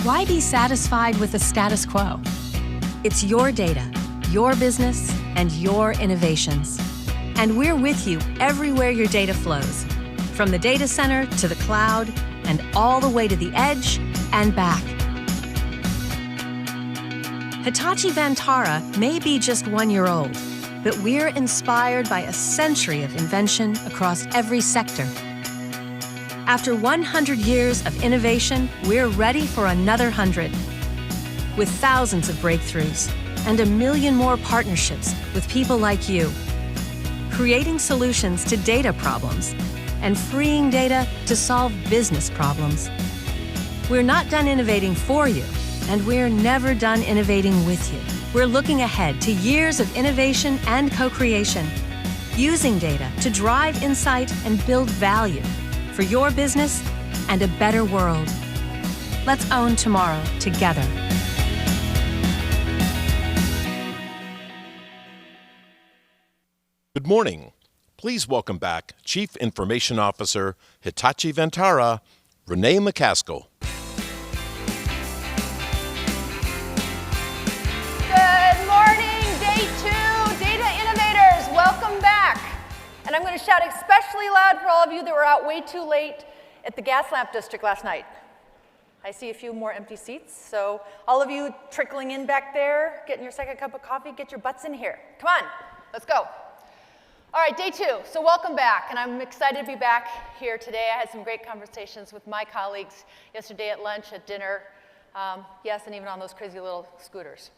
Why be satisfied with the status quo? It's your data, your business, and your innovations. And we're with you everywhere your data flows, from the data center to the cloud, and all the way to the edge and back. Hitachi Vantara may be just 1 year old, but we're inspired by a century of invention across every sector. After 100 years of innovation, we're ready for another 100. With thousands of breakthroughs and 1 million more partnerships with people like you, creating solutions to data problems and freeing data to solve business problems. We're not done innovating for you, and we're never done innovating with you. We're looking ahead to years of innovation and co-creation, using data to drive insight and build value for your business and a better world. Let's own tomorrow together. Good morning. Please welcome back Chief Information Officer, Hitachi Vantara, Renee McCaskill. Good morning, day 2, Data Innovators. Welcome back. And I'm going to shout especially loud for all of you that were out way too late at the gas lamp district last night. I see a few more empty seats, so all of you trickling in back there, getting your second cup of coffee, get your butts in here. Come on, let's go. All right, day 2, so welcome back, and I'm excited to be back here today. I had some great conversations with my colleagues yesterday at lunch, at dinner, yes, and even on those crazy little scooters.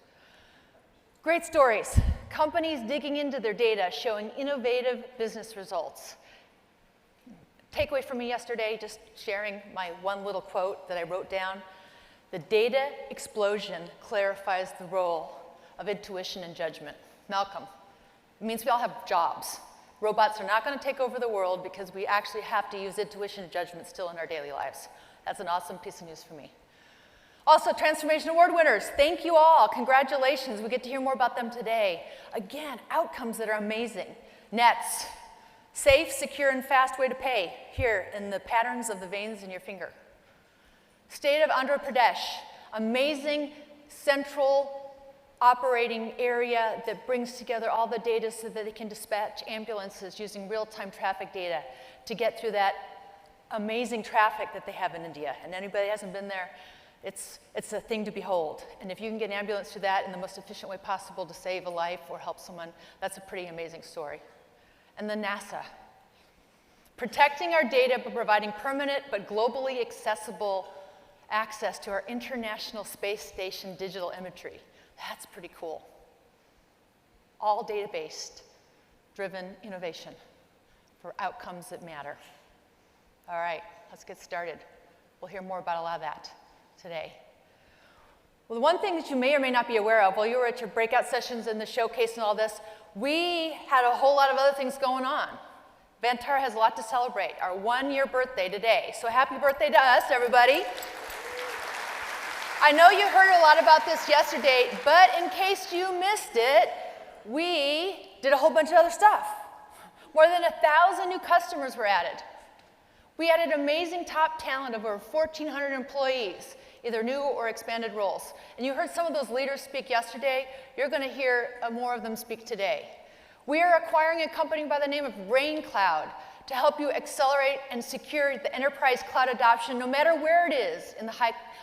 Great stories. Companies digging into their data, showing innovative business results. Takeaway from me yesterday, just sharing my one little quote that I wrote down. The data explosion clarifies the role of intuition and judgment. Malcolm. It means we all have jobs. Robots are not going to take over the world because we actually have to use intuition and judgment still in our daily lives. That's an awesome piece of news for me. Also, Transformation Award winners, thank you all. Congratulations. We get to hear more about them today. Again, outcomes that are amazing. Nets, safe, secure, and fast way to pay here in the patterns of the veins in your finger. State of Andhra Pradesh, amazing central operating area that brings together all the data so that they can dispatch ambulances using real-time traffic data to get through that amazing traffic that they have in India. And anybody that hasn't been there, it's a thing to behold. And if you can get an ambulance through that in the most efficient way possible to save a life or help someone, that's a pretty amazing story. And then NASA. Protecting our data by providing permanent but globally accessible access to our International Space Station digital imagery. That's pretty cool. All data-based, driven innovation for outcomes that matter. All right, let's get started. We'll hear more about a lot of that today. Well, the one thing that you may or may not be aware of, while you were at your breakout sessions and the showcase and all this, we had a whole lot of other things going on. Vantara has a lot to celebrate, our 1-year birthday today. So happy birthday to us, everybody. I know you heard a lot about this yesterday, but in case you missed it, we did a whole bunch of other stuff. More than 1,000 new customers were added. We added amazing top talent of over 1,400 employees, either new or expanded roles. And you heard some of those leaders speak yesterday. You're going to hear more of them speak today. We are acquiring a company by the name of RainCloud to help you accelerate and secure the enterprise cloud adoption no matter where it is in the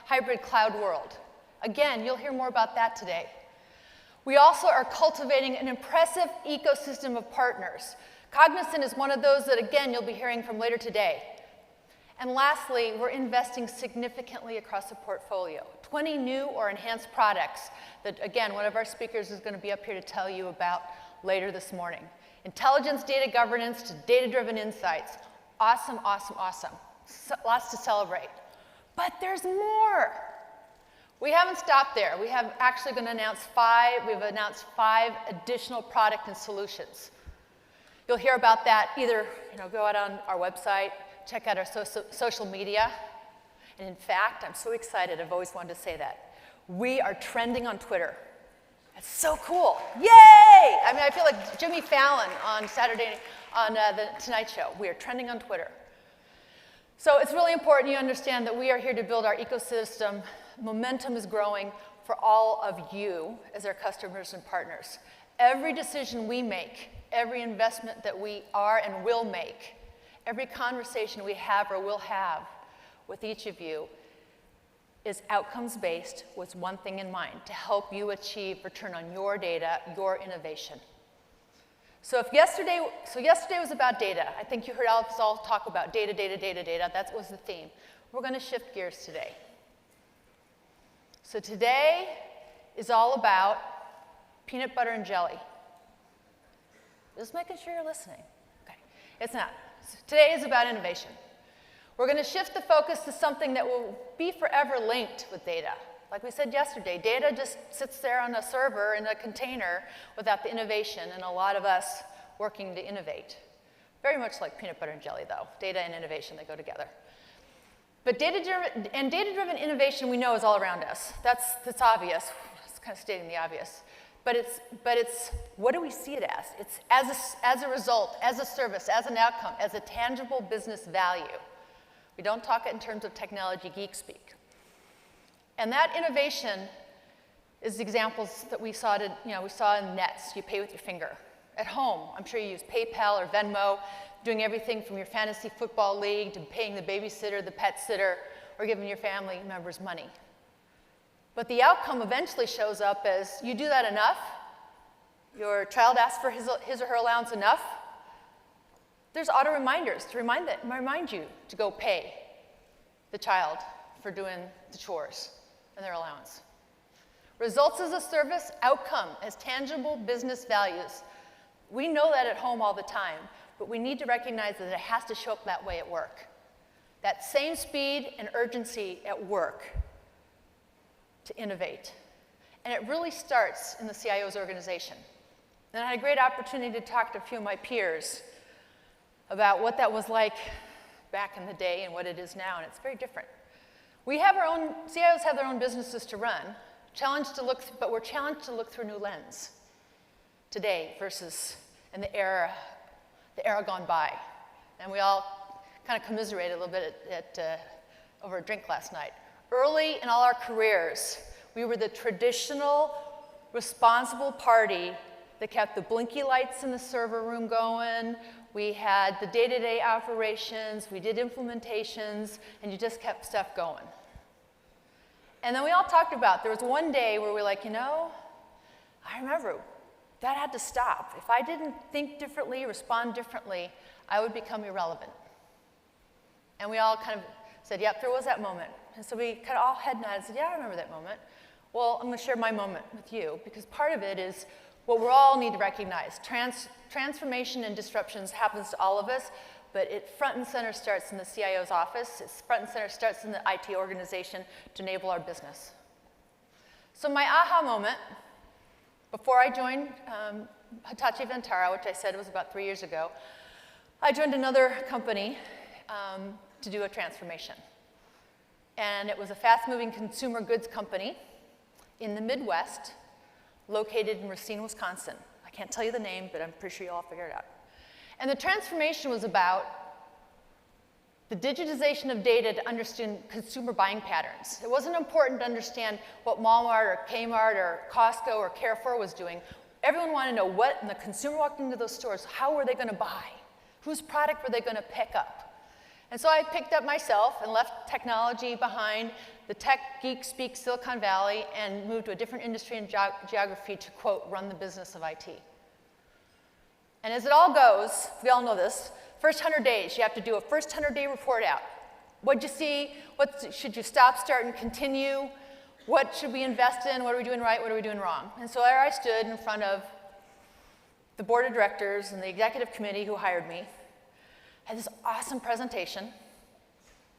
hybrid cloud world. Again, you'll hear more about that today. We also are cultivating an impressive ecosystem of partners. Cognizant is one of those that, again, you'll be hearing from later today. And lastly, we're investing significantly across the portfolio. 20 new or enhanced products that, again, one of our speakers is going to be up here to tell you about later this morning. Intelligence, data governance to data-driven insights. Awesome, awesome, awesome. So, lots to celebrate. But there's more. We haven't stopped there. We have actually going to announce we've announced 5 additional product and solutions. You'll hear about that either, go out on our website, check out our social media. And in fact, I'm so excited, I've always wanted to say that. We are trending on Twitter. That's so cool. Yay! I mean, I feel like Jimmy Fallon on Saturday, on the Tonight Show. We are trending on Twitter. So it's really important you understand that we are here to build our ecosystem. Momentum is growing for all of you as our customers and partners. Every decision we make, every investment that we are and will make, every conversation we have or will have with each of you is outcomes-based with one thing in mind, to help you achieve return on your data, your innovation. So yesterday was about data. I think you heard us all talk about data, data, data, data. That was the theme. We're going to shift gears today. So today is all about peanut butter and jelly. Just making sure you're listening. Okay, it's not. Today is about innovation. We're going to shift the focus to something that will be forever linked with data. Like we said yesterday, data just sits there on a server in a container without the innovation, and a lot of us working to innovate. Very much like peanut butter and jelly, though. Data and innovation, they go together. But data-driven innovation we know is all around us. That's obvious. It's kind of stating the obvious. But it's what do we see it as? It's as a result, as a service, as an outcome, as a tangible business value. We don't talk it in terms of technology geek speak. And that innovation is examples that we saw in Nets. You pay with your finger. At home, I'm sure you use PayPal or Venmo, doing everything from your fantasy football league to paying the babysitter, the pet sitter, or giving your family members money. But the outcome eventually shows up as you do that enough, your child asks for his or her allowance enough, there's auto reminders to remind you to go pay the child for doing the chores and their allowance. Results as a service, outcome as tangible business values. We know that at home all the time, but we need to recognize that it has to show up that way at work. That same speed and urgency at work to innovate. And it really starts in the CIO's organization. And I had a great opportunity to talk to a few of my peers about what that was like back in the day and what it is now, and it's very different. CIOs have their own businesses to run, but we're challenged to look through a new lens today versus in the era gone by. And we all kind of commiserated a little bit over a drink last night. Early in all our careers, we were the traditional, responsible party that kept the blinky lights in the server room going. We had the day-to-day operations, we did implementations, and you just kept stuff going. And then we all talked about, there was one day where we were like, I remember that had to stop. If I didn't think differently, respond differently, I would become irrelevant. And we all kind of said, yep, there was that moment. And so we kind of all head nodded and said, yeah, I remember that moment. Well, I'm going to share my moment with you, because part of it is what we all need to recognize. Transformation and disruptions happens to all of us, but it front and center starts in the CIO's office. It's front and center starts in the IT organization to enable our business. So my aha moment, before I joined Hitachi Vantara, which I said was about 3 years ago, I joined another company to do a transformation. And it was a fast-moving consumer goods company in the Midwest, located in Racine, Wisconsin. I can't tell you the name, but I'm pretty sure you all figured it out. And the transformation was about the digitization of data to understand consumer buying patterns. It wasn't important to understand what Walmart or Kmart or Costco or Carrefour was doing. Everyone wanted to know when the consumer walked into those stores, how were they going to buy? Whose product were they going to pick up? And so I picked up myself and left technology behind, the tech geek speak Silicon Valley, and moved to a different industry and geography to, quote, run the business of IT. And as it all goes, we all know this, first 100 days, you have to do a first 100-day report out. What'd you see? What should you stop, start, and continue? What should we invest in? What are we doing right? What are we doing wrong? And so there I stood in front of the board of directors and the executive committee who hired me. I had this awesome presentation,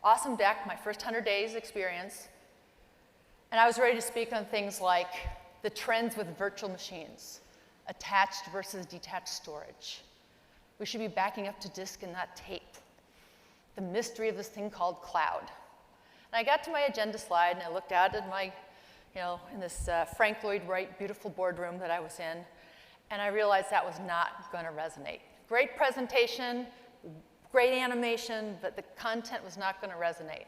awesome deck, my first 100 days experience. And I was ready to speak on things like the trends with virtual machines, attached versus detached storage. We should be backing up to disk and not tape. The mystery of this thing called cloud. And I got to my agenda slide and I looked out at my, in this Frank Lloyd Wright beautiful boardroom that I was in, and I realized that was not going to resonate. Great presentation, great animation, but the content was not going to resonate.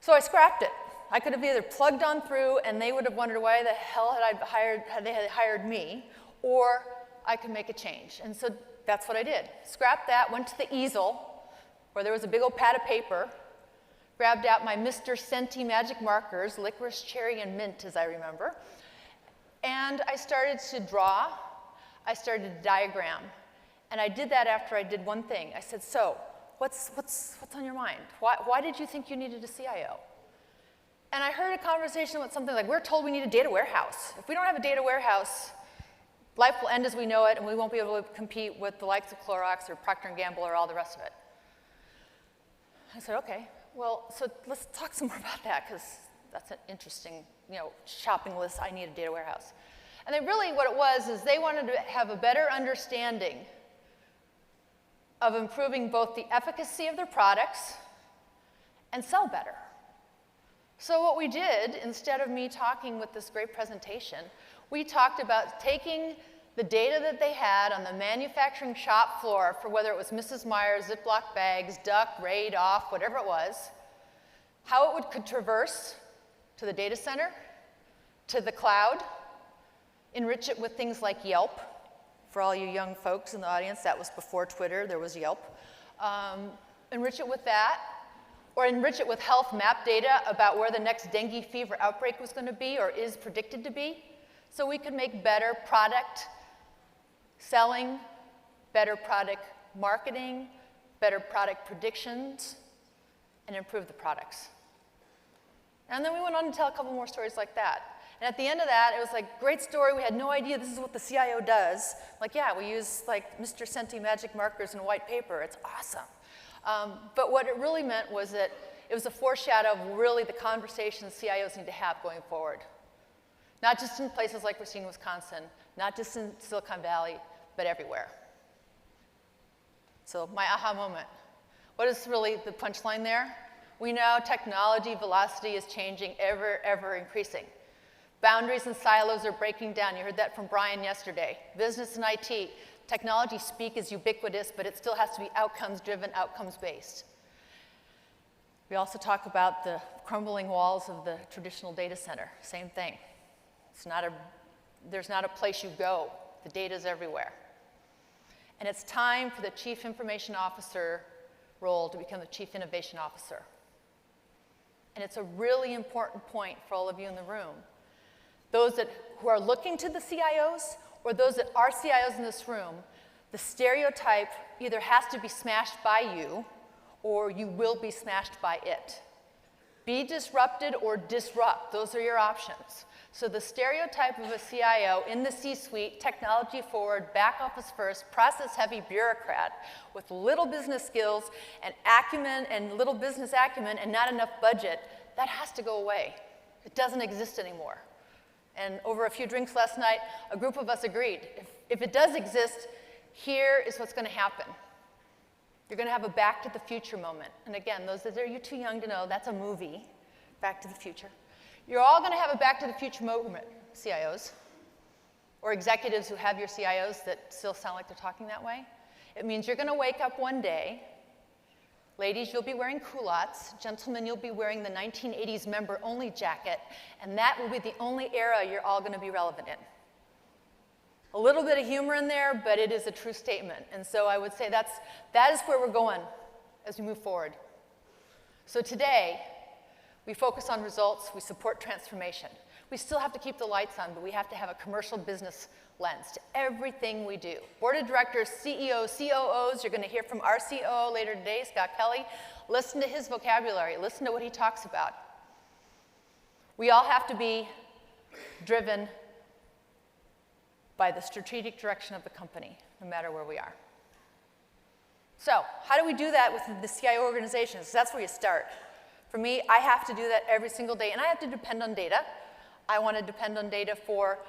So I scrapped it. I could have either plugged on through and they would have wondered why the hell had they hired me, or I could make a change. And so that's what I did. Scrapped that, went to the easel, where there was a big old pad of paper, grabbed out my Mr. Senti magic markers, licorice, cherry, and mint, as I remember, and I started to draw. I started to diagram. And I did that after I did one thing. I said, so, what's on your mind? Why did you think you needed a CIO? And I heard a conversation with something like, we're told we need a data warehouse. If we don't have a data warehouse, life will end as we know it, and we won't be able to compete with the likes of Clorox or Procter & Gamble or all the rest of it. I said, okay, well, so let's talk some more about that, because that's an interesting, shopping list. I need a data warehouse. And then really what it was is they wanted to have a better understanding of improving both the efficacy of their products and sell better. So what we did, instead of me talking with this great presentation, we talked about taking the data that they had on the manufacturing shop floor for whether it was Mrs. Meyer's, Ziploc bags, Duck, Raid, Off, whatever it was, how it could traverse to the data center, to the cloud, enrich it with things like Yelp. For all you young folks in the audience, that was before Twitter, there was Yelp. Enrich it with that, or enrich it with health map data about where the next dengue fever outbreak was going to be or is predicted to be, so we could make better product selling, better product marketing, better product predictions, and improve the products. And then we went on to tell a couple more stories like that. And at the end of that, it was like, great story. We had no idea this is what the CIO does. Like, yeah, we use like Mr. Senti magic markers and white paper. It's awesome. But what it really meant was that it was a foreshadow of really the conversations CIOs need to have going forward. Not just in places like Racine, Wisconsin, not just in Silicon Valley, but everywhere. So my aha moment. What is really the punchline there? We know technology velocity is changing, ever increasing. Boundaries and silos are breaking down. You heard that from Brian yesterday. Business and IT, technology speak is ubiquitous, but it still has to be outcomes-driven, outcomes-based. We also talk about the crumbling walls of the traditional data center. Same thing. There's not a place you go. The data's everywhere. And it's time for the Chief Information Officer role to become the Chief Innovation Officer. And it's a really important point for all of you in the room. Those who are looking to the CIOs, or those that are CIOs in this room, the stereotype either has to be smashed by you, or you will be smashed by it. Be disrupted or disrupt. Those are your options. So the stereotype of a CIO in the C-suite, technology forward, back office first, process heavy bureaucrat with little business skills and acumen and little business acumen and not enough budget, that has to go away. It doesn't exist anymore. And over a few drinks last night, a group of us agreed, if it does exist, here is what's going to happen. You're going to have a Back to the Future moment. And again, those that are you too young to know, that's a movie, Back to the Future. You're all going to have a Back to the Future moment, CIOs, or executives who have your CIOs that still sound like they're talking that way. It means you're going to wake up one day. Ladies, you'll be wearing culottes. Gentlemen, you'll be wearing the 1980s member-only jacket, and that will be the only era you're all going to be relevant in. A little bit of humor in there, but it is a true statement. And so I would say that is where we're going as we move forward. So today, we focus on results. We support transformation. We still have to keep the lights on, but we have to have a commercial business lens to everything we do. Board of directors, CEOs, COOs, you're going to hear from our COO later today, Scott Kelly. Listen to his vocabulary. Listen to what he talks about. We all have to be driven by the strategic direction of the company, no matter where we are. So how do we do that with the CIO organizations? That's where you start. For me, I have to do that every single day, and I have to depend on data. I want to depend on data for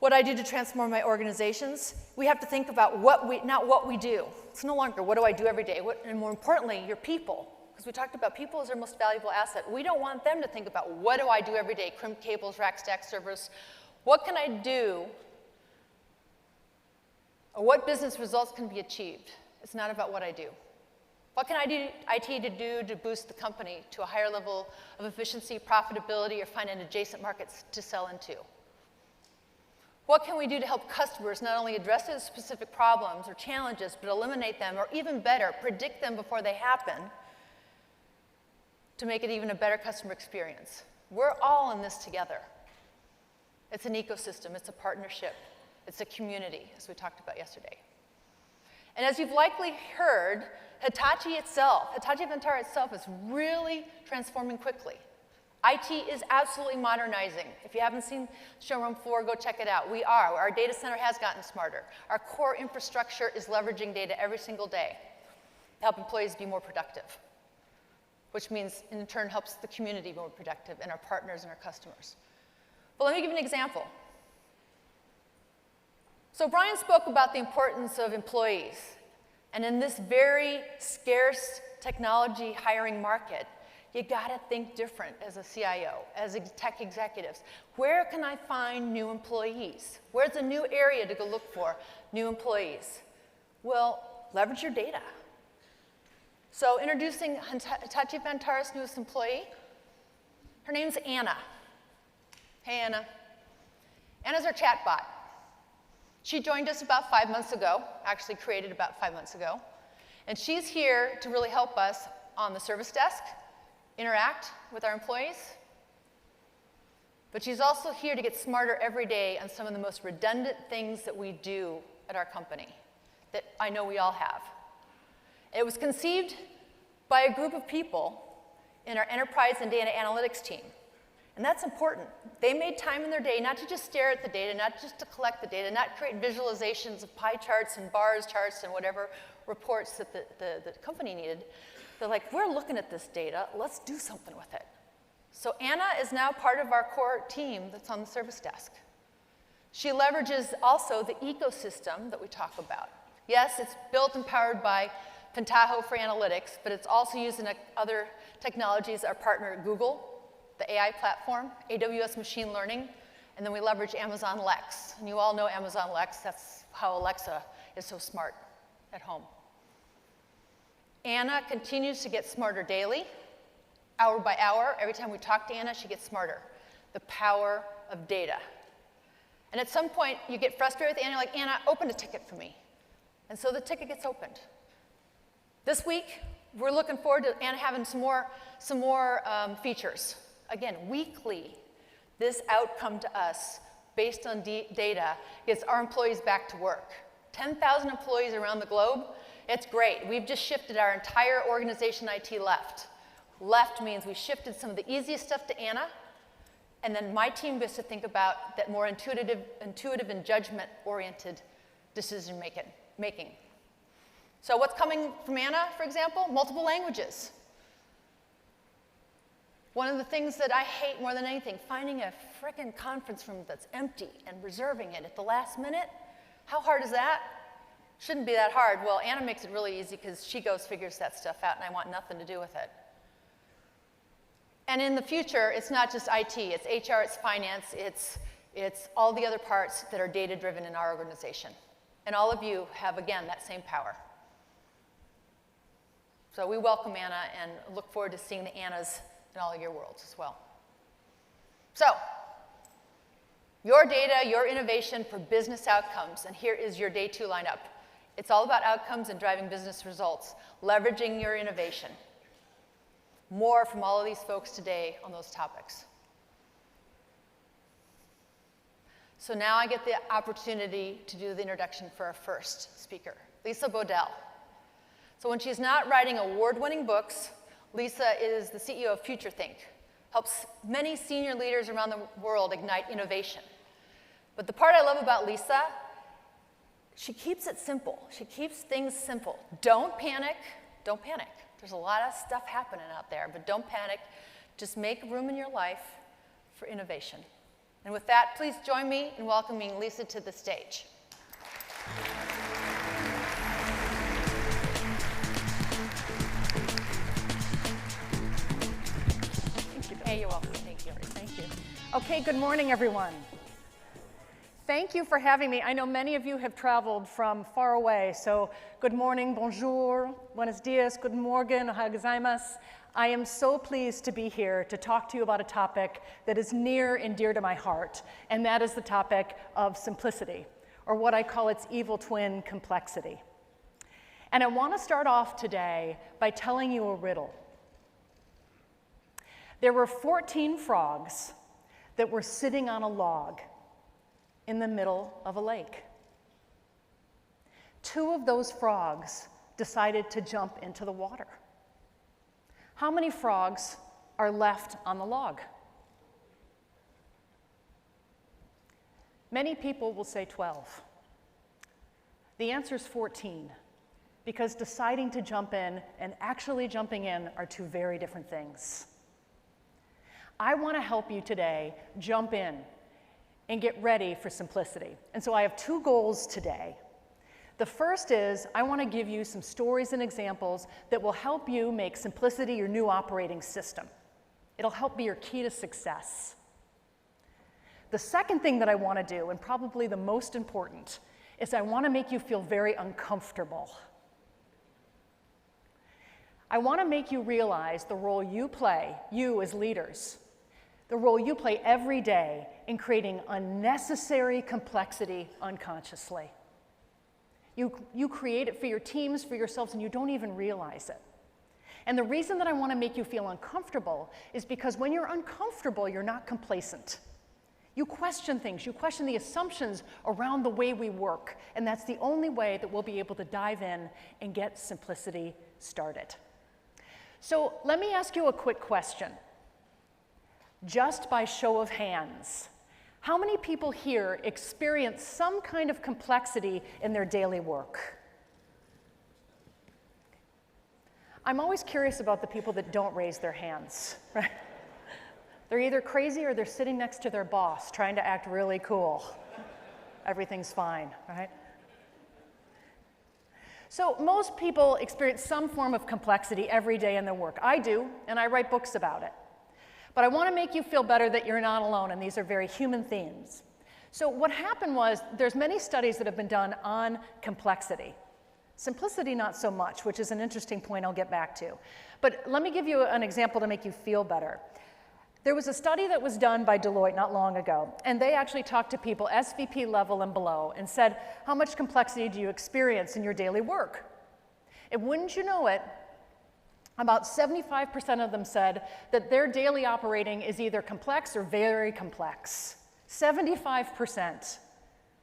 what I do to transform my organizations. We have to think about not what we do. It's no longer what do I do every day, and more importantly, your people. Because we talked about people as our most valuable asset. We don't want them to think about what do I do every day, crimp cables, rack stack servers. What can I do, or what business results can be achieved It's not about what I do. What can I do IT to do to boost the company to a higher level of efficiency, profitability, or find an adjacent markets to sell into? What can we do to help customers not only address those specific problems or challenges, but eliminate them, or even better, predict them before they happen to make it even a better customer experience? We're all in this together. It's an ecosystem, it's a partnership, it's a community, as we talked about yesterday. And as you've likely heard, Hitachi Vantara itself is really transforming quickly. IT is absolutely modernizing. If you haven't seen the showroom floor, go check it out. We are. Our data center has gotten smarter. Our core infrastructure is leveraging data every single day to help employees be more productive, which means, in turn, helps the community be more productive and our partners and our customers. But let me give you an example. So Brian spoke about the importance of employees. And in this very scarce technology hiring market, you gotta think different as a CIO, as tech executives. Where can I find new employees? Where's a new area to go look for new employees? Well, leverage your data. So introducing Hitachi Vantara's newest employee, her name's Anna. Hey, Anna. Anna's our chatbot. She joined us about 5 months ago, actually created about 5 months ago. And she's here to really help us on the service desk, interact with our employees. But she's also here to get smarter every day on some of the most redundant things that we do at our company that I know we all have. It was conceived by a group of people in our enterprise and data analytics team. And that's important. They made time in their day not to just stare at the data, not just to collect the data, not create visualizations of pie charts and bars charts and whatever reports that the company needed. They're like, we're looking at this data, let's do something with it. So Anna is now part of our core team that's on the service desk. She leverages also the ecosystem that we talk about. Yes, it's built and powered by Pentaho for analytics, but it's also used in other technologies, our partner at Google, the AI platform, AWS machine learning, and then we leverage Amazon Lex. And you all know Amazon Lex, that's how Alexa is so smart at home. Anna continues to get smarter daily, hour by hour. Every time we talk to Anna, she gets smarter. The power of data. And at some point, you get frustrated with Anna, like, Anna, open a ticket for me. And so the ticket gets opened. This week, we're looking forward to Anna having some more features. Again, weekly, this outcome to us, based on data, gets our employees back to work. 10,000 employees around the globe, it's great. We've just shifted our entire organization IT left. Left means we shifted some of the easiest stuff to Anna, and then my team gets to think about that more intuitive and judgment-oriented decision making. So what's coming from Anna, for example? Multiple languages. One of the things that I hate more than anything, finding a frickin' conference room that's empty and reserving it at the last minute. How hard is that? Shouldn't be that hard. Well, Anna makes it really easy because she figures that stuff out, and I want nothing to do with it. And in the future, it's not just IT, it's HR, it's finance, it's all the other parts that are data-driven in our organization. And all of you have, again, that same power. So we welcome Anna and look forward to seeing the Annas in all of your worlds as well. So, your data, your innovation for business outcomes, and here is your day 2 lineup. It's all about outcomes and driving business results, leveraging your innovation. More from all of these folks today on those topics. So now I get the opportunity to do the introduction for our first speaker, Lisa Bodell. So when she's not writing award-winning books, Lisa is the CEO of FutureThink, helps many senior leaders around the world ignite innovation. But the part I love about Lisa, she keeps it simple. She keeps things simple. Don't panic. Don't panic. There's a lot of stuff happening out there, but don't panic. Just make room in your life for innovation. And with that, please join me in welcoming Lisa to the stage. Hey, you're welcome. Thank you. Thank you. Okay, good morning, everyone. Thank you for having me. I know many of you have traveled from far away, so good morning, bonjour, buenos dias, good morgen, ohayou gozaimasu. I am so pleased to be here to talk to you about a topic that is near and dear to my heart, and that is the topic of simplicity, or what I call its evil twin, complexity. And I want to start off today by telling you a riddle. There were 14 frogs that were sitting on a log in the middle of a lake. 2 of those frogs decided to jump into the water. How many frogs are left on the log? Many people will say 12. The answer is 14, because deciding to jump in and actually jumping in are 2 very different things. I want to help you today jump in and get ready for simplicity. And so I have 2 goals today. The first is I want to give you some stories and examples that will help you make simplicity your new operating system. It'll help be your key to success. The second thing that I want to do, and probably the most important, is I want to make you feel very uncomfortable. I want to make you realize the role you play, you as leaders, the role you play every day in creating unnecessary complexity unconsciously. You create it for your teams, for yourselves, and you don't even realize it. And the reason that I want to make you feel uncomfortable is because when you're uncomfortable, you're not complacent. You question things, you question the assumptions around the way we work, and that's the only way that we'll be able to dive in and get simplicity started. So let me ask you a quick question. Just by show of hands, how many people here experience some kind of complexity in their daily work? I'm always curious about the people that don't raise their hands, right? They're either crazy or they're sitting next to their boss trying to act really cool. Everything's fine, right? So most people experience some form of complexity every day in their work. I do, and I write books about it. But I want to make you feel better that you're not alone, and these are very human themes. So what happened was there's many studies that have been done on complexity. Simplicity, not so much, which is an interesting point I'll get back to. But let me give you an example to make you feel better. There was a study that was done by Deloitte not long ago, and they actually talked to people SVP level and below and said, how much complexity do you experience in your daily work? And wouldn't you know it, about 75% of them said that their daily operating is either complex or very complex. 75%.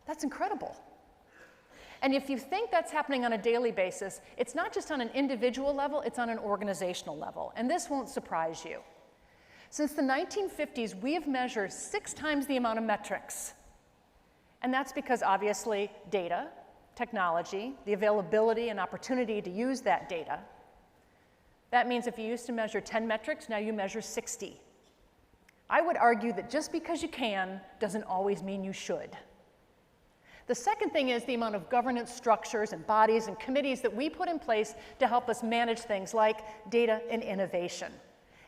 That's incredible. And if you think that's happening on a daily basis, it's not just on an individual level, it's on an organizational level. And this won't surprise you. Since the 1950s, we have measured 6 times the amount of metrics. And that's because, obviously, data, technology, the availability and opportunity to use that data. That means if you used to measure 10 metrics, now you measure 60. I would argue that just because you can doesn't always mean you should. The second thing is the amount of governance structures and bodies and committees that we put in place to help us manage things like data and innovation.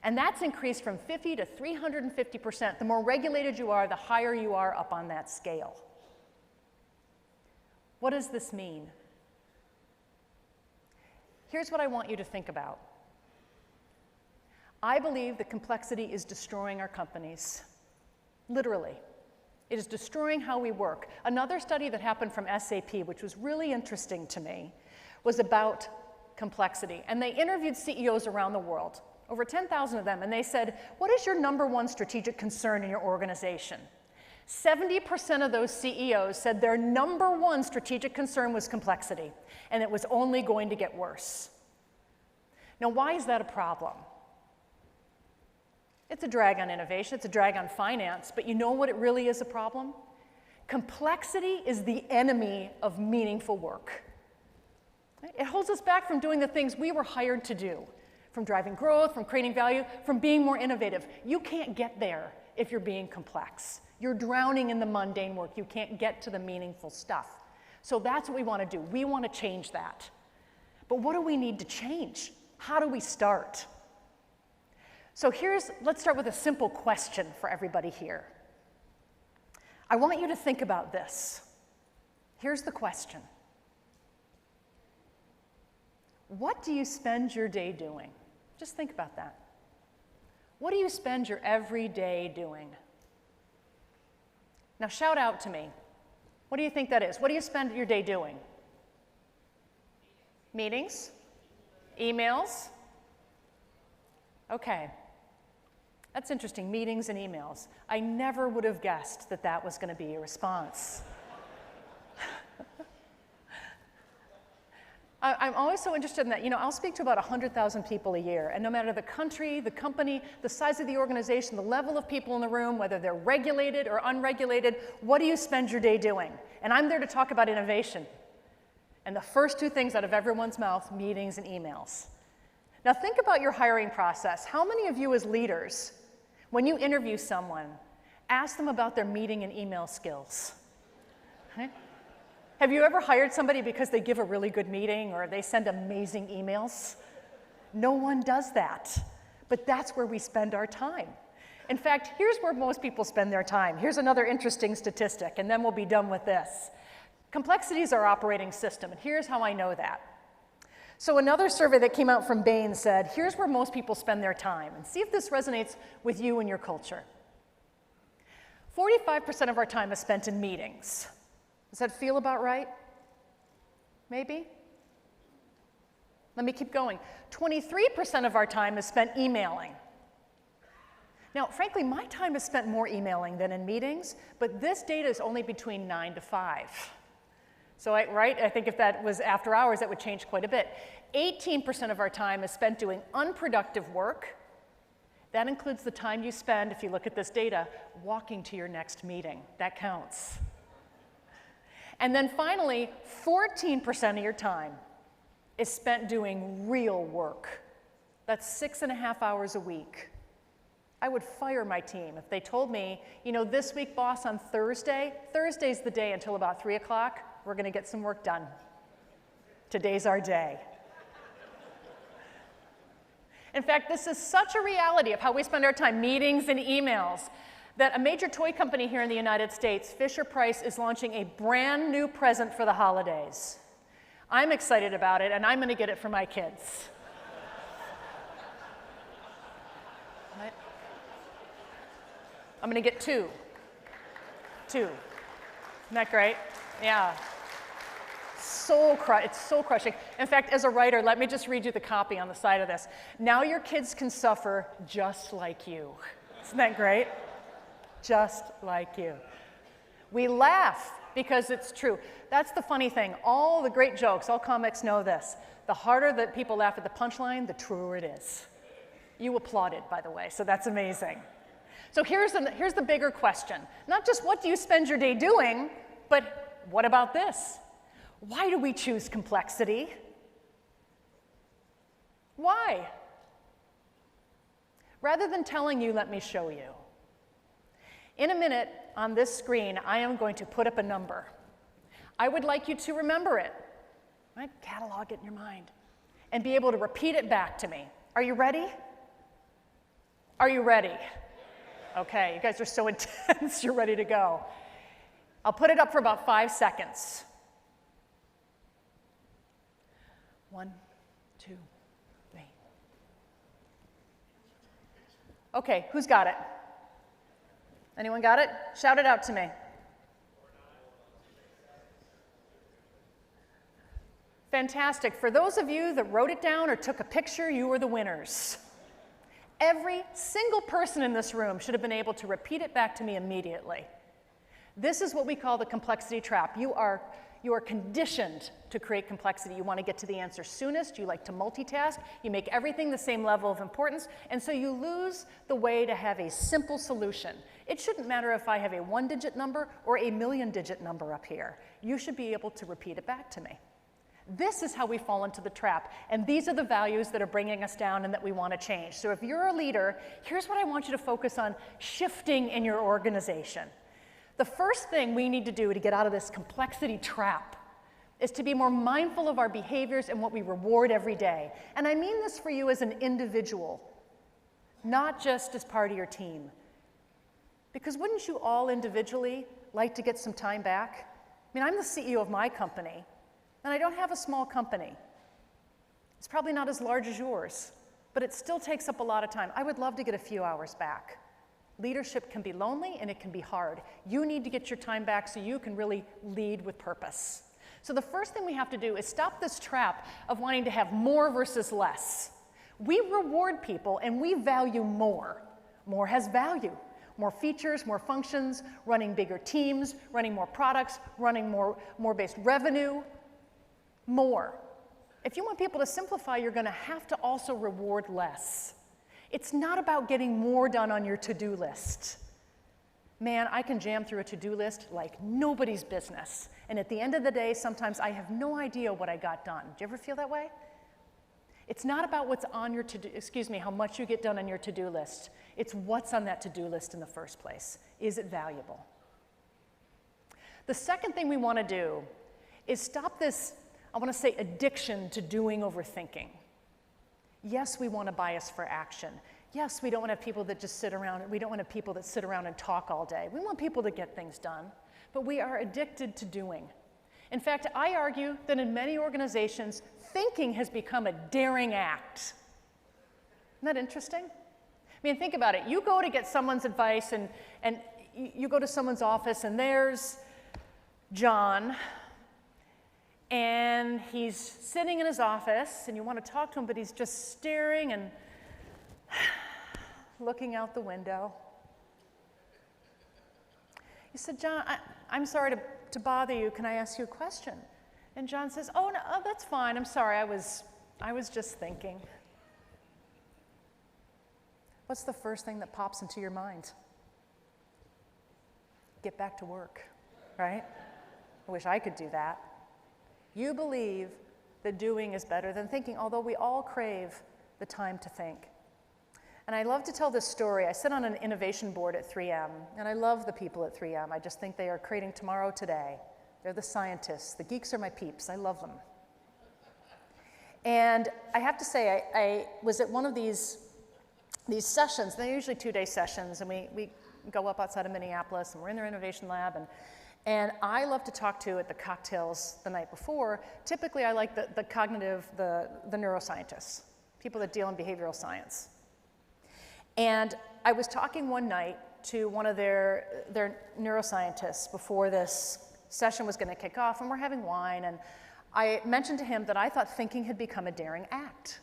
And that's increased from 50 to 350%. The more regulated you are, the higher you are up on that scale. What does this mean? Here's what I want you to think about. I believe that complexity is destroying our companies, literally. It is destroying how we work. Another study that happened from SAP, which was really interesting to me, was about complexity. And they interviewed CEOs around the world, over 10,000 of them, and they said, what is your #1 strategic concern in your organization? 70% of those CEOs said their #1 strategic concern was complexity, and it was only going to get worse. Now, why is that a problem? It's a drag on innovation, it's a drag on finance, but you know what it really is a problem? Complexity is the enemy of meaningful work. It holds us back from doing the things we were hired to do, from driving growth, from creating value, from being more innovative. You can't get there if you're being complex. You're drowning in the mundane work. You can't get to the meaningful stuff. So that's what we want to do. We want to change that. But what do we need to change? How do we start? So let's start with a simple question for everybody here. I want you to think about this. Here's the question. What do you spend your day doing? Just think about that. What do you spend your every day doing? Now shout out to me. What do you think that is? What do you spend your day doing? Meetings? Emails? Okay. That's interesting, meetings and emails. I never would have guessed that that was going to be your response. I'm always so interested in that. You know, I'll speak to about 100,000 people a year, and no matter the country, the company, the size of the organization, the level of people in the room, whether they're regulated or unregulated, what do you spend your day doing? And I'm there to talk about innovation. And the first two things out of everyone's mouth, meetings and emails. Now think about your hiring process. How many of you as leaders, when you interview someone, ask them about their meeting and email skills? Okay? Have you ever hired somebody because they give a really good meeting or they send amazing emails? No one does that, but that's where we spend our time. In fact, here's where most people spend their time. Here's another interesting statistic, and then we'll be done with this. Complexity is our operating system, and here's how I know that. So another survey that came out from Bain said, here's where most people spend their time, and see if this resonates with you and your culture. 45% of our time is spent in meetings. Does that feel about right? Maybe? Let me keep going. 23% of our time is spent emailing. Now, frankly, my time is spent more emailing than in meetings, but this data is only between 9 to 5. So, I think if that was after hours, that would change quite a bit. 18% of our time is spent doing unproductive work. That includes the time you spend, if you look at this data, walking to your next meeting. That counts. And then finally, 14% of your time is spent doing real work. That's 6.5 hours a week. I would fire my team if they told me, you know, this week, boss, on Thursday's the day until about 3 o'clock, we're going to get some work done. Today's our day. In fact, this is such a reality of how we spend our time, meetings and emails, that a major toy company here in the United States, Fisher-Price, is launching a brand new present for the holidays. I'm excited about it, and I'm going to get it for my kids. Right? I'm going to get two. Isn't that great? Yeah. It's soul crushing. In fact, as a writer, let me just read you the copy on the side of this. Now your kids can suffer just like you. Isn't that great? Just like you. We laugh because it's true. That's the funny thing. All the great jokes, all comics know this. The harder that people laugh at the punchline, the truer it is. You applauded, by the way, so that's amazing. So here's the bigger question. Not just what do you spend your day doing, but what about this? Why do we choose complexity? Why? Rather than telling you, let me show you. In a minute, on this screen, I am going to put up a number. I would like you to remember it, right? Catalog it in your mind, and be able to repeat it back to me. Are you ready? Are you ready? Okay, you guys are so intense, you're ready to go. I'll put it up for about 5 seconds. 1, 2, 3. Okay, who's got it? Anyone got it? Shout it out to me. Fantastic. For those of you that wrote it down or took a picture, you were the winners. Every single person in this room should have been able to repeat it back to me immediately. This is what we call the complexity trap. You are conditioned to create complexity. You want to get to the answer soonest. You like to multitask. You make everything the same level of importance. And so you lose the way to have a simple solution. It shouldn't matter if I have a 1-digit number or a million-digit number up here. You should be able to repeat it back to me. This is how we fall into the trap. And these are the values that are bringing us down and that we want to change. So if you're a leader, here's what I want you to focus on shifting in your organization. The first thing we need to do to get out of this complexity trap is to be more mindful of our behaviors and what we reward every day. And I mean this for you as an individual, not just as part of your team. Because wouldn't you all individually like to get some time back? I mean, I'm the CEO of my company, and I don't have a small company. It's probably not as large as yours, but it still takes up a lot of time. I would love to get a few hours back. Leadership can be lonely and it can be hard. You need to get your time back so you can really lead with purpose. So the first thing we have to do is stop this trap of wanting to have more versus less. We reward people and we value more. More has value. More features, more functions, running bigger teams, running more products, running more based revenue, more. If you want people to simplify, you're going to have to also reward less. It's not about getting more done on your to-do list. Man, I can jam through a to-do list like nobody's business. And at the end of the day, sometimes I have no idea what I got done. Do you ever feel that way? It's not about what's on your how much you get done on your to-do list. It's what's on that to-do list in the first place. Is it valuable? The second thing we want to do is stop this, I want to say, addiction to doing over thinking. Yes, we want a bias for action. Yes, we don't want to have people that just sit around. We don't want to have people that sit around and talk all day. We want people to get things done, but we are addicted to doing. In fact, I argue that in many organizations, thinking has become a daring act. Isn't that interesting? I mean, think about it. You go to get someone's advice, and you go to someone's office, and there's John, and he's sitting in his office, and you want to talk to him, but he's just staring and looking out the window. You said, John, I'm sorry to bother you. Can I ask you a question? And John says, oh, no, that's fine. I'm sorry. I was just thinking. What's the first thing that pops into your mind? Get back to work, right? I wish I could do that. You believe that doing is better than thinking, although we all crave the time to think. And I love to tell this story. I sit on an innovation board at 3M, and I love the people at 3M. I just think they are creating tomorrow today. They're the scientists. The geeks are my peeps. I love them. And I have to say, I was at one of these sessions. They're usually 2-day sessions, and we go up outside of Minneapolis, and we're in their innovation lab, and I love to talk to at the cocktails the night before. Typically, I like the cognitive, the neuroscientists, people that deal in behavioral science. And I was talking one night to one of their neuroscientists before this session was going to kick off, and we're having wine, and I mentioned to him that I thought thinking had become a daring act.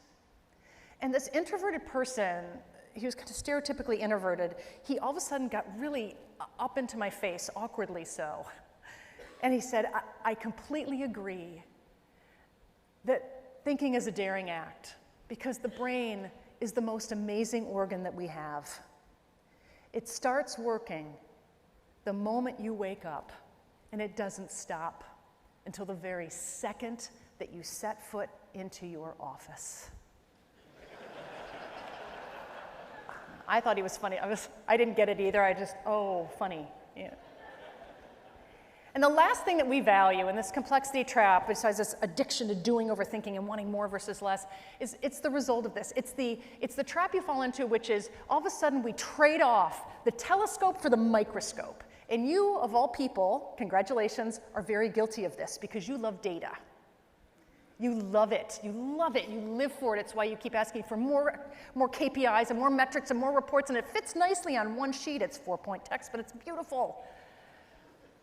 And this introverted person, he was kind of stereotypically introverted, he all of a sudden got really up into my face, awkwardly so. And he said, I completely agree that thinking is a daring act because the brain is the most amazing organ that we have. It starts working the moment you wake up, and it doesn't stop until the very second that you set foot into your office. I thought he was funny. I didn't get it either. Oh, funny. Yeah. And the last thing that we value in this complexity trap, besides this addiction to doing over thinking and wanting more versus less, is it's the result of this. It's the trap you fall into, which is all of a sudden we trade off the telescope for the microscope. And you, of all people, congratulations, are very guilty of this because you love data. You love it. You love it. You live for it. It's why you keep asking for more KPIs and more metrics and more reports, and it fits nicely on one sheet. It's 4-point text, but it's beautiful.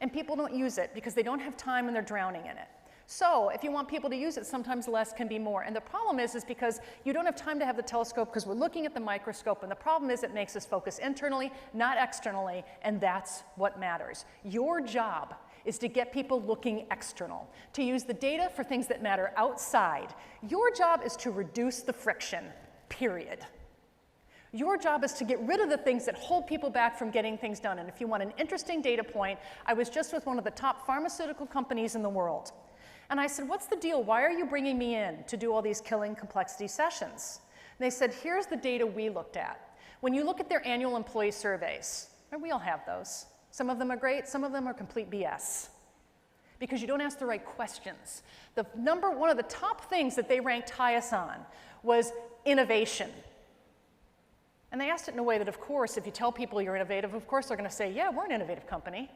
And people don't use it because they don't have time and they're drowning in it. So if you want people to use it, sometimes less can be more. And the problem is because you don't have time to have the telescope because we're looking at the microscope, and the problem is it makes us focus internally, not externally, and that's what matters. Your job is to get people looking external, to use the data for things that matter outside. Your job is to reduce the friction, period. Your job is to get rid of the things that hold people back from getting things done. And if you want an interesting data point, I was just with one of the top pharmaceutical companies in the world. And I said, what's the deal? Why are you bringing me in to do all these killing complexity sessions? And they said, here's the data we looked at. When you look at their annual employee surveys, and we all have those. Some of them are great, some of them are complete BS. Because you don't ask the right questions. One of the top things that they ranked highest on was innovation. And they asked it in a way that, of course, if you tell people you're innovative, of course they're going to say, yeah, we're an innovative company.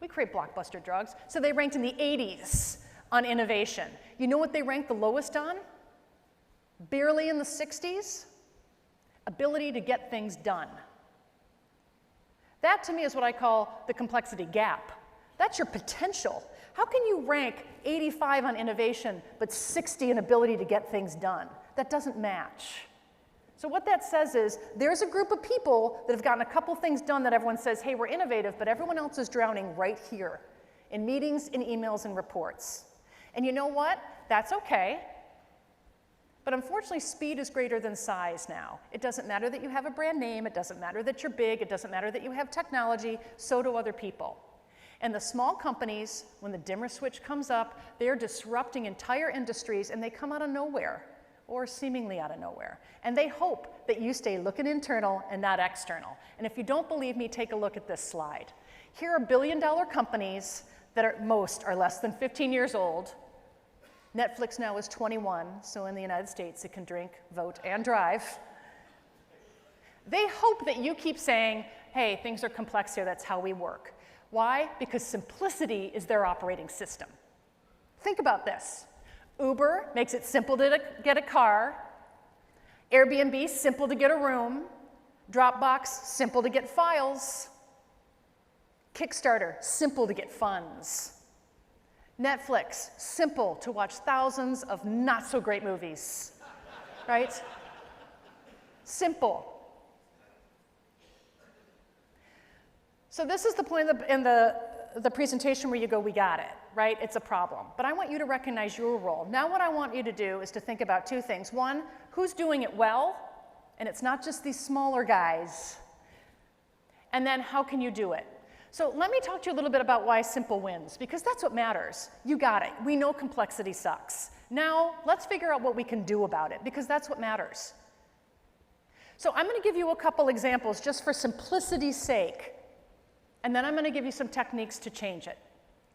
We create blockbuster drugs. So they ranked in the 80s on innovation. You know what they ranked the lowest on? Barely in the 60s? Ability to get things done. That to me is what I call the complexity gap. That's your potential. How can you rank 85 on innovation but 60 in ability to get things done? That doesn't match. So what that says is there's a group of people that have gotten a couple things done that everyone says, hey, we're innovative, but everyone else is drowning right here in meetings, in emails, and reports. And you know what? That's okay. But unfortunately, speed is greater than size now. It doesn't matter that you have a brand name. It doesn't matter that you're big. It doesn't matter that you have technology. So do other people. And the small companies, when the dimmer switch comes up, they're disrupting entire industries, and they come out of nowhere, or seemingly out of nowhere. And they hope that you stay looking internal and not external. And if you don't believe me, take a look at this slide. Here are billion-dollar companies that at most are less than 15 years old. Netflix now is 21, so in the United States it can drink, vote, and drive. They hope that you keep saying, hey, things are complex here, that's how we work. Why? Because simplicity is their operating system. Think about this. Uber makes it simple to get a car. Airbnb, simple to get a room. Dropbox, simple to get files. Kickstarter, simple to get funds. Netflix, simple to watch thousands of not so great movies, right? Simple. So this is the point in the presentation where you go, we got it, right? It's a problem. But I want you to recognize your role. Now what I want you to do is to think about two things. One, who's doing it well? And it's not just these smaller guys. And then how can you do it? So let me talk to you a little bit about why simple wins, because that's what matters. You got it. We know complexity sucks. Now let's figure out what we can do about it, because that's what matters. So I'm going to give you a couple examples just for simplicity's sake. And then I'm going to give you some techniques to change it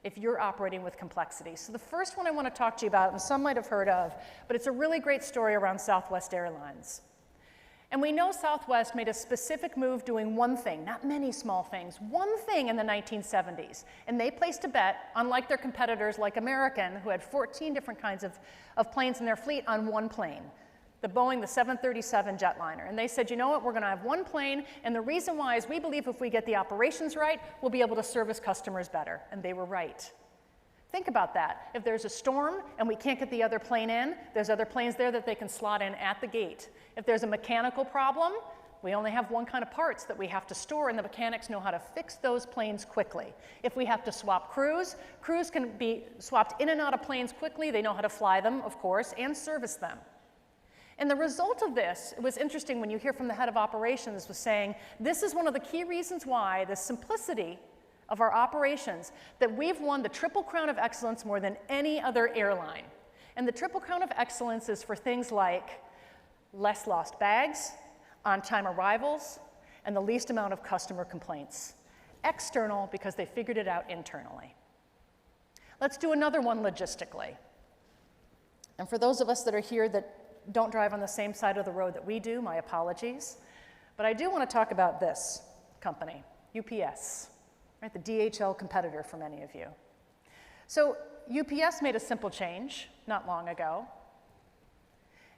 if you're operating with complexity. So the first one I want to talk to you about, and some might have heard of, but it's a really great story around Southwest Airlines. And we know Southwest made a specific move doing one thing, not many small things, one thing in the 1970s. And they placed a bet, unlike their competitors like American, who had 14 different kinds of planes in their fleet, on one plane. The Boeing, the 737 jetliner. And they said, you know what, we're going to have one plane, and the reason why is we believe if we get the operations right, we'll be able to service customers better. And they were right. Think about that. If there's a storm and we can't get the other plane in, there's other planes there that they can slot in at the gate. If there's a mechanical problem, we only have one kind of parts that we have to store, and the mechanics know how to fix those planes quickly. If we have to swap crews, crews can be swapped in and out of planes quickly. They know how to fly them, of course, and service them. And the result of this, it was interesting when you hear from the head of operations was saying, this is one of the key reasons why the simplicity of our operations, that we've won the Triple Crown of Excellence more than any other airline. And the Triple Crown of Excellence is for things like less lost bags, on-time arrivals, and the least amount of customer complaints. External, because they figured it out internally. Let's do another one logistically. And for those of us that are here that don't drive on the same side of the road that we do, my apologies. But I do want to talk about this company, UPS, right? The DHL competitor for many of you. So UPS made a simple change not long ago.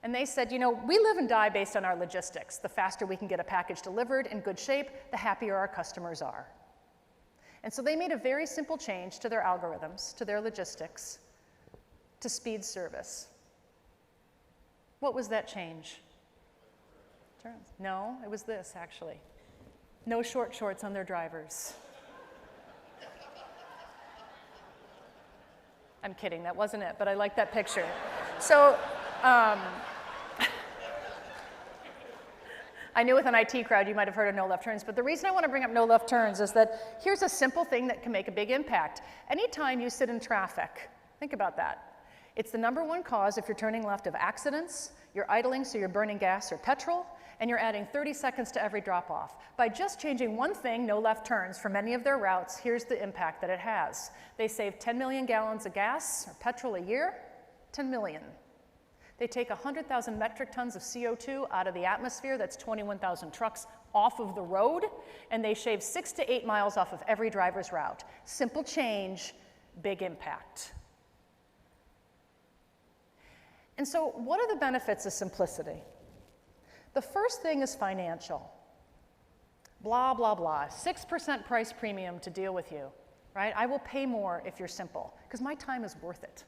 And they said, you know, we live and die based on our logistics. The faster we can get a package delivered in good shape, the happier our customers are. And so they made a very simple change to their algorithms, to their logistics, to speed service. What was that change? No, it was this, actually. No short shorts on their drivers. I'm kidding, that wasn't it, but I like that picture. So, I knew with an IT crowd you might have heard of no left turns, but the reason I want to bring up no left turns is that here's a simple thing that can make a big impact. Anytime you sit in traffic, think about that. It's the #1 cause, if you're turning left, of accidents. You're idling, so you're burning gas or petrol, and you're adding 30 seconds to every drop-off. By just changing one thing, no left turns, for many of their routes, here's the impact that it has. They save 10 million gallons of gas or petrol a year, 10 million. They take 100,000 metric tons of CO2 out of the atmosphere, that's 21,000 trucks off of the road, and they shave 6 to 8 miles off of every driver's route. Simple change, big impact. And so what are the benefits of simplicity? The first thing is financial. Blah, blah, blah, 6% price premium to deal with you, right? I will pay more if you're simple, because my time is worth it.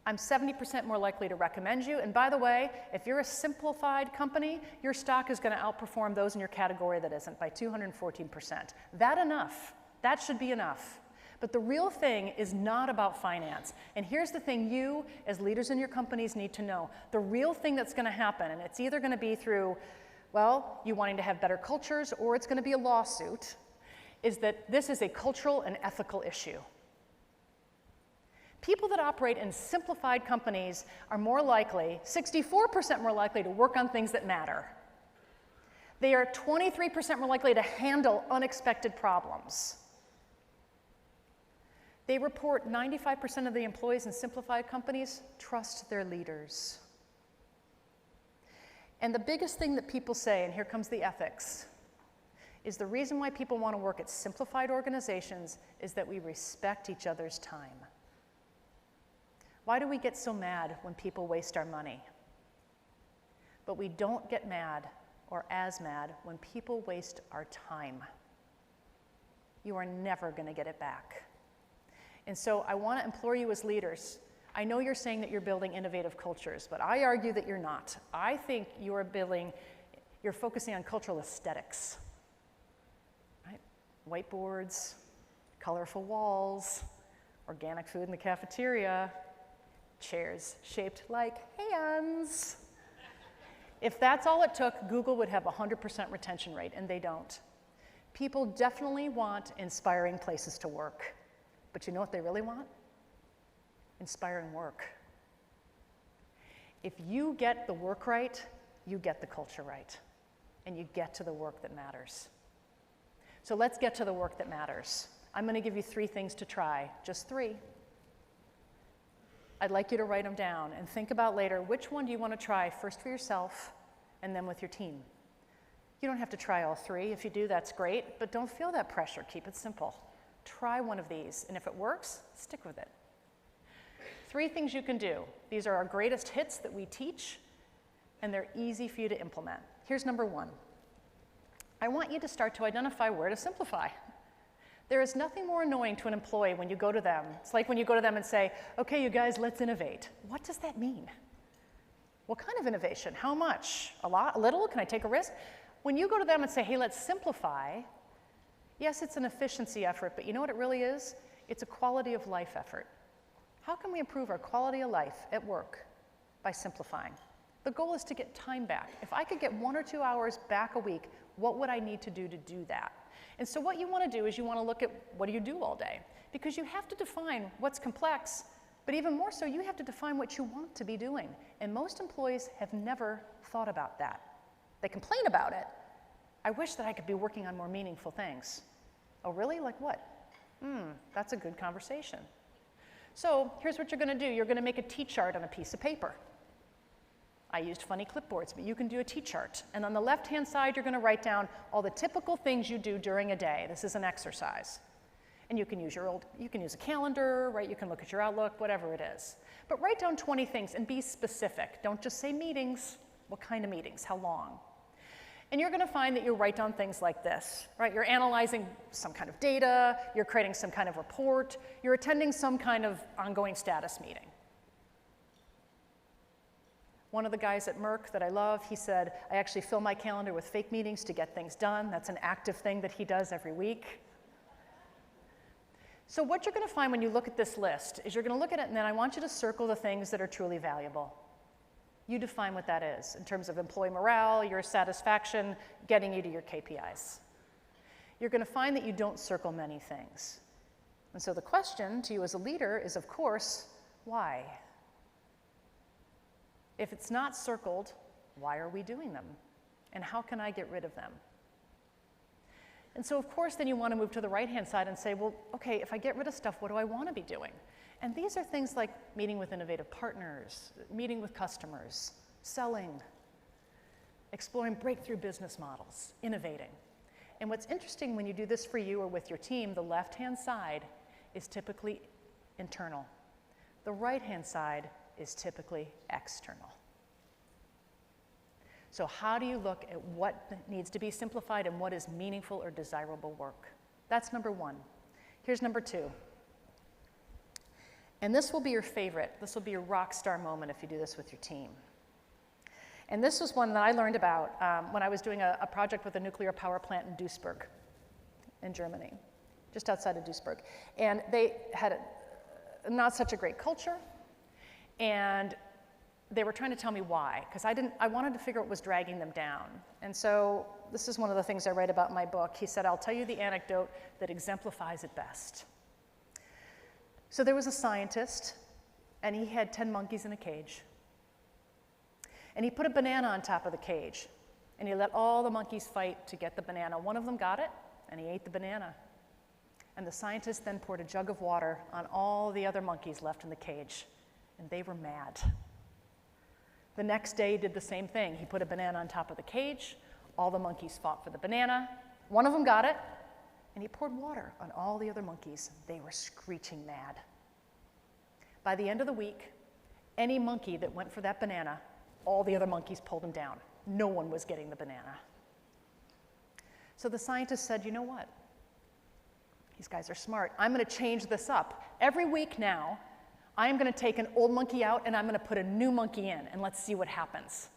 I'm 70% more likely to recommend you, and by the way, if you're a simplified company, your stock is going to outperform those in your category that isn't by 214%. That should be enough. But the real thing is not about finance. And here's the thing you, as leaders in your companies, need to know. The real thing that's going to happen, and it's either going to be through, well, you wanting to have better cultures, or it's going to be a lawsuit, is that this is a cultural and ethical issue. People that operate in simplified companies are more likely, 64% more likely to work on things that matter. They are 23% more likely to handle unexpected problems. They report 95% of the employees in simplified companies trust their leaders. And the biggest thing that people say, and here comes the ethics, is the reason why people want to work at simplified organizations is that we respect each other's time. Why do we get so mad when people waste our money? But we don't get mad or as mad when people waste our time. You are never going to get it back. And so I want to implore you as leaders. I know you're saying that you're building innovative cultures, but I argue that you're not. I think you're focusing on cultural aesthetics. Right? Whiteboards, colorful walls, organic food in the cafeteria, chairs shaped like hands. If that's all it took, Google would have a 100% retention rate, and they don't. People definitely want inspiring places to work. But you know what they really want? Inspiring work. If you get the work right, you get the culture right. And you get to the work that matters. So let's get to the work that matters. I'm going to give you 3 things to try, just 3. I'd like you to write them down and think about later, which one do you want to try first for yourself and then with your team? You don't have to try all 3. If you do, that's great, but don't feel that pressure. Keep it simple. Try one of these, and if it works, stick with it. 3 things you can do. These are our greatest hits that we teach, and they're easy for you to implement. Here's number 1. I want you to start to identify where to simplify. There is nothing more annoying to an employee when you go to them. It's like when you go to them and say, okay, you guys, let's innovate. What does that mean? What kind of innovation? How much? A lot? A little? Can I take a risk? When you go to them and say, hey, let's simplify, yes, it's an efficiency effort, but you know what it really is? It's a quality of life effort. How can we improve our quality of life at work? By simplifying. The goal is to get time back. If I could get 1 or 2 hours back a week, what would I need to do that? And so what you want to do is you want to look at what do you do all day? Because you have to define what's complex, but even more so, you have to define what you want to be doing. And most employees have never thought about that. They complain about it. I wish that I could be working on more meaningful things. Oh, really? Like what? That's a good conversation. So here's what you're going to do. You're going to make a T-chart on a piece of paper. I used funny clipboards, but you can do a T-chart. And on the left-hand side, you're going to write down all the typical things you do during a day. This is an exercise. And you can use a calendar, right? You can look at your Outlook, whatever it is. But write down 20 things and be specific. Don't just say meetings. What kind of meetings? How long? And you're going to find that you write down things like this, right? You're analyzing some kind of data, you're creating some kind of report, you're attending some kind of ongoing status meeting. One of the guys at Merck that I love, he said, I actually fill my calendar with fake meetings to get things done. That's an active thing that he does every week. So what you're going to find when you look at this list is you're going to look at it, and then I want you to circle the things that are truly valuable. You define what that is in terms of employee morale, your satisfaction, getting you to your KPIs. You're going to find that you don't circle many things. And so the question to you as a leader is, of course, why? If it's not circled, why are we doing them? And how can I get rid of them? And so, of course, then you want to move to the right-hand side and say, well, okay, if I get rid of stuff, what do I want to be doing? And these are things like meeting with innovative partners, meeting with customers, selling, exploring breakthrough business models, innovating. And what's interesting when you do this for you or with your team, the left-hand side is typically internal. The right-hand side is typically external. So how do you look at what needs to be simplified and what is meaningful or desirable work? That's number one. Here's number two. And this will be your favorite. This will be your rock star moment if you do this with your team. And this was one that I learned about when I was doing a project with a nuclear power plant in Duisburg, in Germany, just outside of Duisburg. And they had not such a great culture, and they were trying to tell me why, because I wanted to figure out what was dragging them down. And so this is one of the things I write about in my book. He said, I'll tell you the anecdote that exemplifies it best. So there was a scientist, and he had 10 monkeys in a cage. And he put a banana on top of the cage, and he let all the monkeys fight to get the banana. One of them got it, and he ate the banana. And the scientist then poured a jug of water on all the other monkeys left in the cage, and they were mad. The next day, he did the same thing. He put a banana on top of the cage. All the monkeys fought for the banana. One of them got it, and he poured water on all the other monkeys. They were screeching mad. By the end of the week, any monkey that went for that banana, all the other monkeys pulled him down. No one was getting the banana. So the scientist said, you know what? These guys are smart. I'm going to change this up. Every week now, I'm going to take an old monkey out and I'm going to put a new monkey in, and let's see what happens.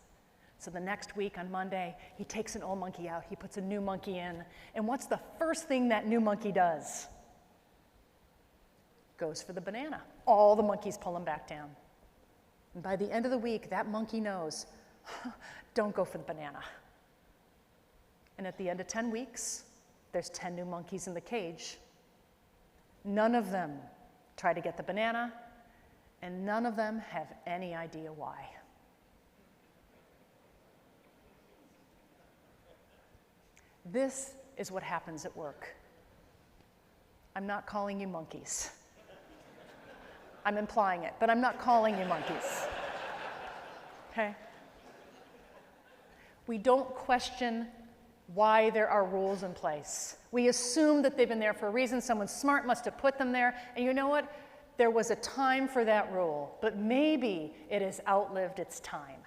So the next week on Monday, he takes an old monkey out, he puts a new monkey in, and what's the first thing that new monkey does? Goes for the banana. All the monkeys pull him back down. And by the end of the week, that monkey knows, don't go for the banana. And at the end of 10 weeks, there's 10 new monkeys in the cage. None of them try to get the banana, and none of them have any idea why. This is what happens at work. I'm not calling you monkeys. I'm implying it, but I'm not calling you monkeys. Okay? We don't question why there are rules in place. We assume that they've been there for a reason. Someone smart must have put them there. And you know what? There was a time for that rule, but maybe it has outlived its time.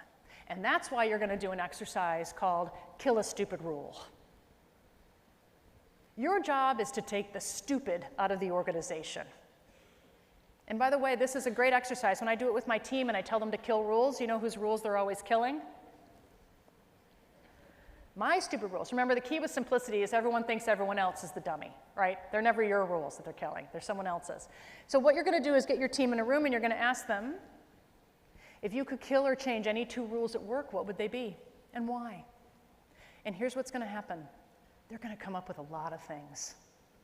And that's why you're going to do an exercise called Kill a Stupid Rule. Your job is to take the stupid out of the organization. And by the way, this is a great exercise. When I do it with my team and I tell them to kill rules, you know whose rules they're always killing? My stupid rules. Remember, the key with simplicity is everyone thinks everyone else is the dummy, right? They're never your rules that they're killing. They're someone else's. So what you're going to do is get your team in a room and you're going to ask them, if you could kill or change any 2 rules at work, what would they be and why? And here's what's going to happen. They're going to come up with a lot of things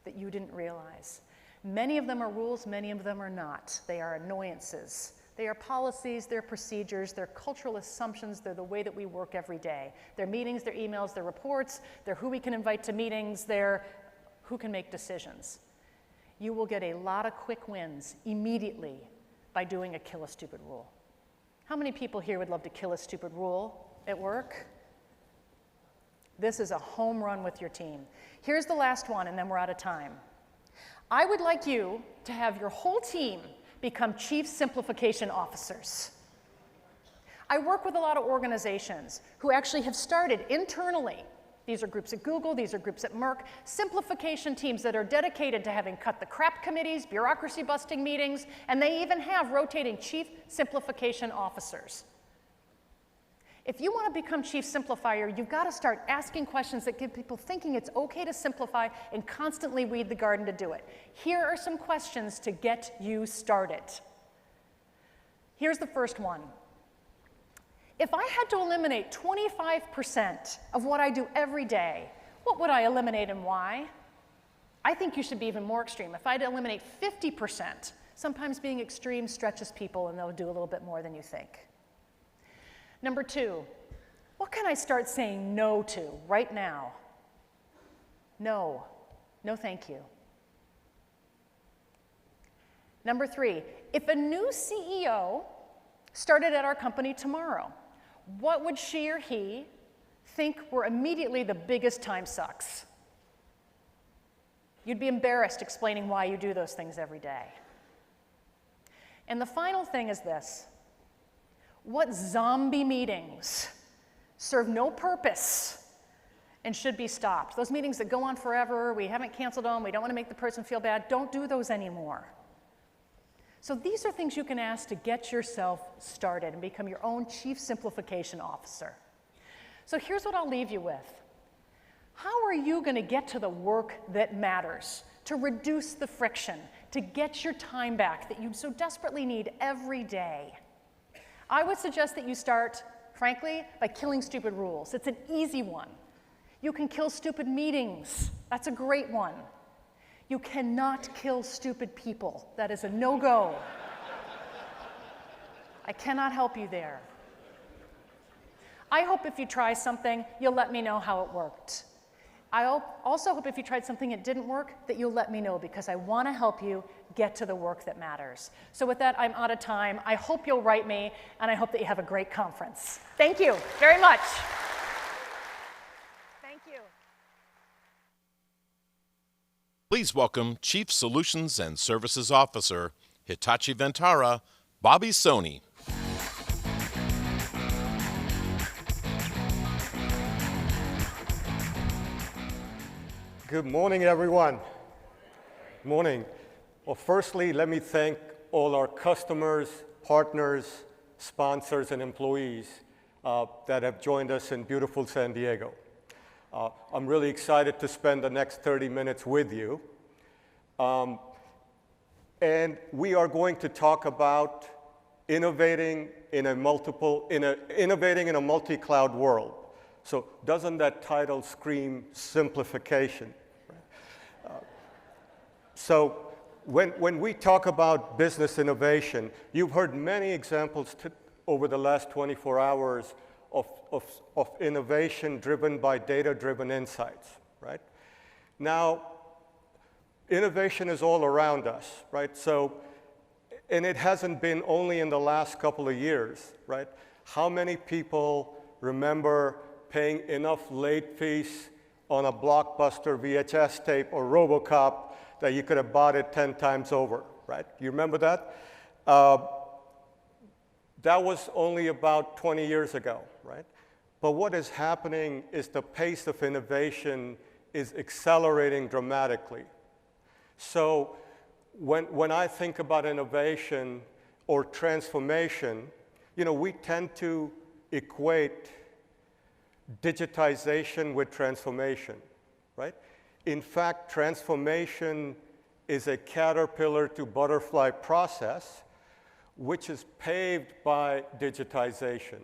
that you didn't realize. Many of them are rules, many of them are not. They are annoyances. They are policies, they're procedures, they're cultural assumptions, they're the way that we work every day. They're meetings, they're emails, they're reports, they're who we can invite to meetings, they're who can make decisions. You will get a lot of quick wins immediately by doing a kill a stupid rule. How many people here would love to kill a stupid rule at work? This is a home run with your team. Here's the last one, and then we're out of time. I would like you to have your whole team become chief simplification officers. I work with a lot of organizations who actually have started internally. These are groups at Google, these are groups at Merck, simplification teams that are dedicated to having cut the crap committees, bureaucracy busting meetings, and they even have rotating chief simplification officers. If you want to become chief simplifier, you've got to start asking questions that get people thinking it's okay to simplify and constantly weed the garden to do it. Here are some questions to get you started. Here's the first one. If I had to eliminate 25% of what I do every day, what would I eliminate and why? I think you should be even more extreme. If I had to eliminate 50%, sometimes being extreme stretches people and they'll do a little bit more than you think. Number 2, what can I start saying no to right now? No. No, thank you. Number 3, if a new CEO started at our company tomorrow, what would she or he think we're immediately the biggest time sucks. You'd be embarrassed explaining why you do those things every day. And the final thing is this. What zombie meetings serve no purpose and should be stopped? Those meetings that go on forever, we haven't canceled them, we don't want to make the person feel bad, don't do those anymore. So these are things you can ask to get yourself started and become your own chief simplification officer. So here's what I'll leave you with. How are you going to get to the work that matters, to reduce the friction, to get your time back that you so desperately need every day? I would suggest that you start, frankly, by killing stupid rules. It's an easy one. You can kill stupid meetings. That's a great one. You cannot kill stupid people. That is a no-go. I cannot help you there. I hope if you try something, you'll let me know how it worked. I also hope if you tried something that didn't work, that you'll let me know, because I want to help you get to the work that matters. So with that, I'm out of time. I hope you'll write me, and I hope that you have a great conference. Thank you very much. Thank you. Please welcome Chief Solutions and Services Officer, Hitachi Vantara, Bobby Soni. Good morning, everyone. Morning. Well, firstly, let me thank all our customers, partners, sponsors, and employees that have joined us in beautiful San Diego. I'm really excited to spend the next 30 minutes with you. And we are going to talk about innovating in a multi-cloud world. So doesn't that title scream simplification? So when we talk about business innovation, you've heard many examples over the last 24 hours of innovation driven by data-driven insights, right? Now, innovation is all around us, right? So, and it hasn't been only in the last couple of years, right? How many people remember paying enough late fees on a Blockbuster VHS tape or RoboCop that you could have bought it 10 times over, right? You remember that? That was only about 20 years ago, right? But what is happening is the pace of innovation is accelerating dramatically. So when I think about innovation or transformation, we tend to equate digitization with transformation, right? In fact, transformation is a caterpillar to butterfly process, which is paved by digitization.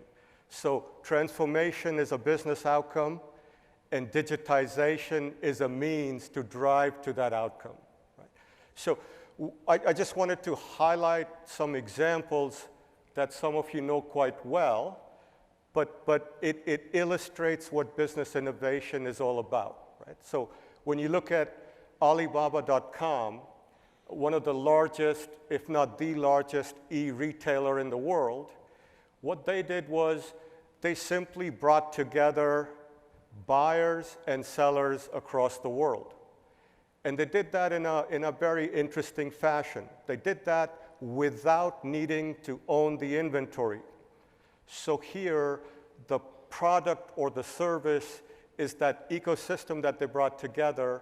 So transformation is a business outcome, and digitization is a means to drive to that outcome. Right? So I just wanted to highlight some examples that some of you know quite well, but it illustrates what business innovation is all about. Right? So when you look at Alibaba.com, one of the largest, if not the largest, e-retailer in the world, what they did was they simply brought together buyers and sellers across the world. And they did that in a very interesting fashion. They did that without needing to own the inventory. So here, the product or the service is that ecosystem that they brought together,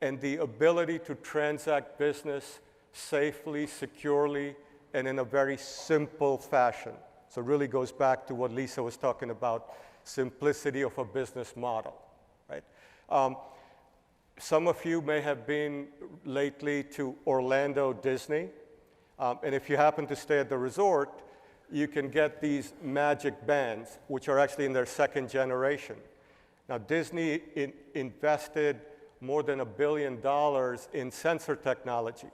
and the ability to transact business safely, securely, and in a very simple fashion. So it really goes back to what Lisa was talking about, simplicity of a business model, right? Some of you may have been lately to Orlando Disney, and if you happen to stay at the resort, you can get these magic bands, which are actually in their second generation. Now, Disney invested more than $1 billion in sensor technology.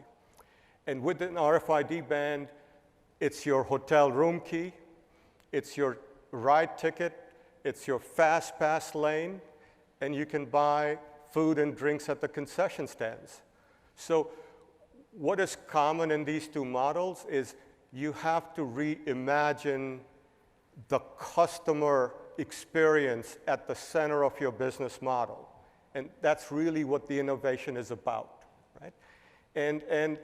And with an RFID band, it's your hotel room key, it's your ride ticket, it's your fast pass lane, and you can buy food and drinks at the concession stands. So what is common in these two models is you have to reimagine the customer experience at the center of your business model. And that's really what the innovation is about, right? And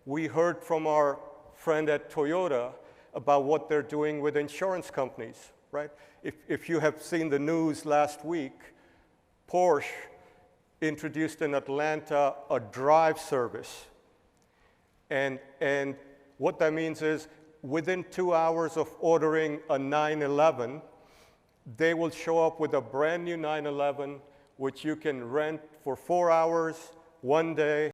we heard from our friend at Toyota about what they're doing with insurance companies, right? If you have seen the news last week, Porsche introduced in Atlanta a drive service. And what that means is within 2 hours of ordering a 911, they will show up with a brand new 911, which you can rent for 4 hours, 1 day,